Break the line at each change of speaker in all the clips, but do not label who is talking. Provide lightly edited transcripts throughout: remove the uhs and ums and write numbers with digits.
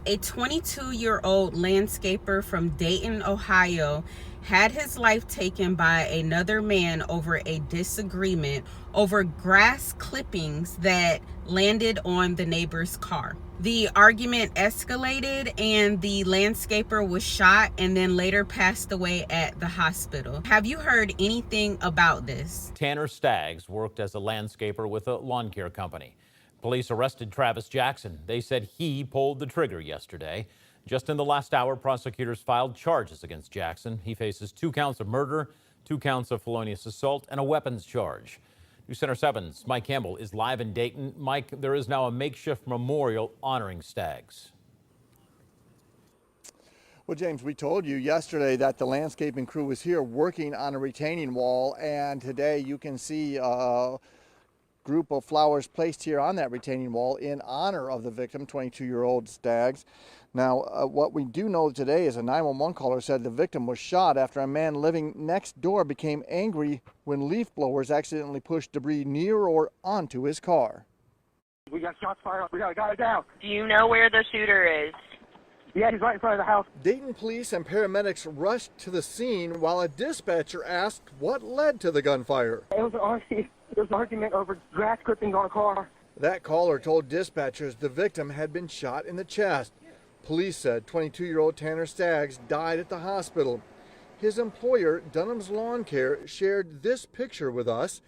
A 22-year-old landscaper from Dayton, Ohio, had his life taken by another man over a disagreement over grass clippings that landed on the neighbor's car. The argument escalated and the landscaper was shot and then later passed away at the hospital. Have you heard anything about this?
Tanner Staggs worked as a landscaper with a lawn care company. Police arrested Travis Jackson. They said he pulled the trigger yesterday. Just in the last hour, prosecutors filed charges against Jackson. He faces 2 counts of murder, 2 counts of felonious assault, and a weapons charge. News Center 7's Mike Campbell is live in Dayton. Mike, there is now a makeshift memorial honoring Staggs.
Well, James, we told you yesterday that the landscaping crew was here working on a retaining wall, and today you can see a group of flowers placed here on that retaining wall in honor of the victim, 22-year-old Staggs. Now, what we do know today is a 911 caller said the victim was shot after a man living next door became angry when leaf blowers accidentally pushed debris near or onto his car.
We got shots fired up. We got a guy down.
Do you know where the shooter is?
Yeah, he's right in front of the house.
Dayton police and paramedics rushed to the scene while a dispatcher asked what led to the gunfire.
It was an argument over grass clippings on a car.
That caller told dispatchers the victim had been shot in the chest. Police said 22-year-old Tanner Staggs died at the hospital. His employer, Dunham's Lawn Care, shared this picture with us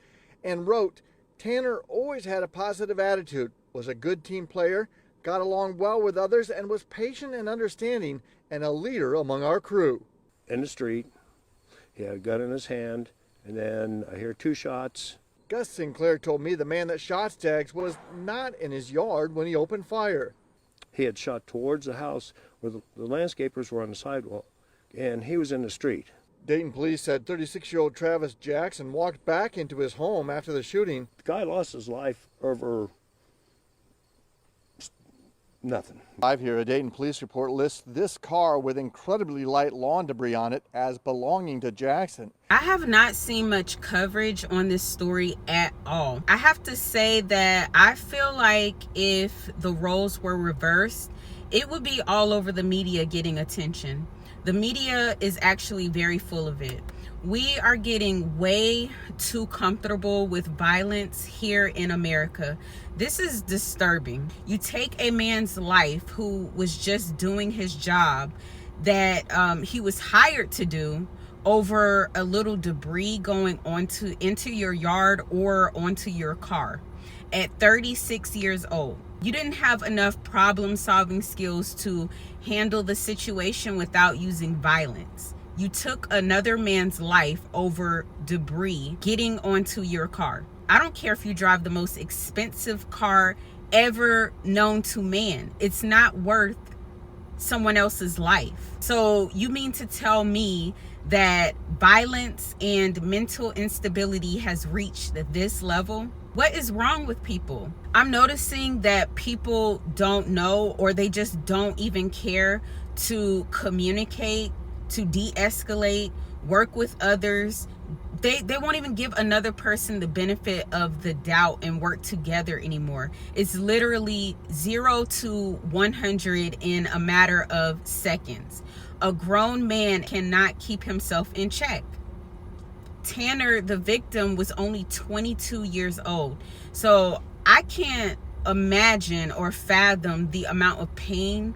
and wrote, "Tanner always had a positive attitude, was a good team player, got along well with others, and was patient and understanding, and a leader among our crew."
In the street, he had a gun in his hand, and then I hear 2 shots.
Gus Sinclair told me the man that shot Staggs was not in his yard when he opened fire.
He had shot towards the house where the landscapers were on the sidewalk, and he was in the street.
Dayton police said 36-year-old Travis Jackson walked back into his home after the shooting.
The guy lost his life over nothing.
Live here, a Dayton police report lists this car with incredibly light lawn debris on it as belonging to Jackson.
I have not seen much coverage on this story at all. I have to say that I feel like if the roles were reversed, it would be all over the media getting attention. The media is actually very full of it. We are getting way too comfortable with violence here in America. This is disturbing. You take a man's life who was just doing his job that he was hired to do over a little debris going into your yard or onto your car at 36 years old. You didn't have enough problem-solving skills to handle the situation without using violence. You took another man's life over debris getting onto your car. I don't care if you drive the most expensive car ever known to man. It's not worth someone else's life. So you mean to tell me that violence and mental instability has reached this level? What is wrong with people? I'm noticing that people don't know, or they just don't even care to communicate, to de-escalate, work with others. They won't even give another person the benefit of the doubt and work together anymore. It's literally 0 to 100 in a matter of seconds. A grown man cannot keep himself in check. Tanner, the victim, was only 22 years old. So I can't imagine or fathom the amount of pain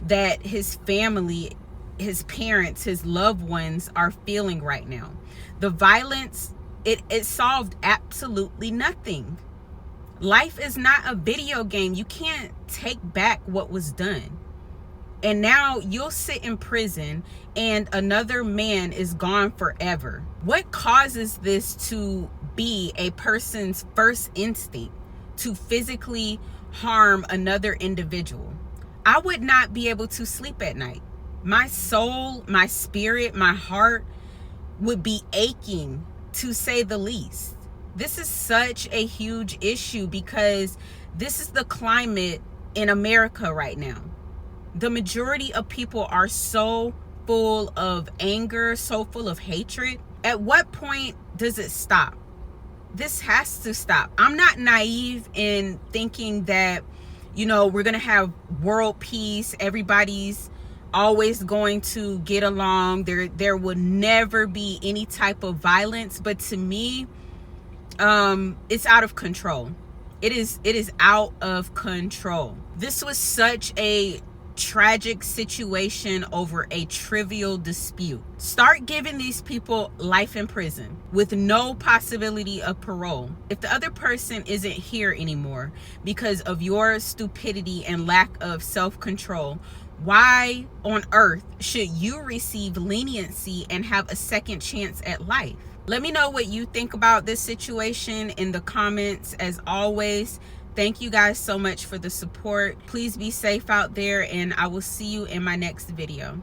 that his family, his parents, his loved ones are feeling right now. The violence, it solved absolutely nothing. Life is not a video game. You can't take back what was done. And now you'll sit in prison and another man is gone forever. What causes this to be a person's first instinct? To physically harm another individual? I would not be able to sleep at night. My soul, my spirit, my heart would be aching, to say the least. This is such a huge issue because this is the climate in America right now. The majority of people are so full of anger, so full of hatred. At what point does it stop? This has to stop. I'm not naive in thinking that you know, we're gonna have world peace, everybody's always going to get along, there would never be any type of violence. But to me, it's out of control. It is out of control. This was such a tragic situation over a trivial dispute. Start giving these people life in prison with no possibility of parole. If the other person isn't here anymore because of your stupidity and lack of self-control, why on earth should you receive leniency and have a second chance at life? Let me know what you think about this situation in the comments. As always, thank you guys so much for the support. Please be safe out there, and I will see you in my next video.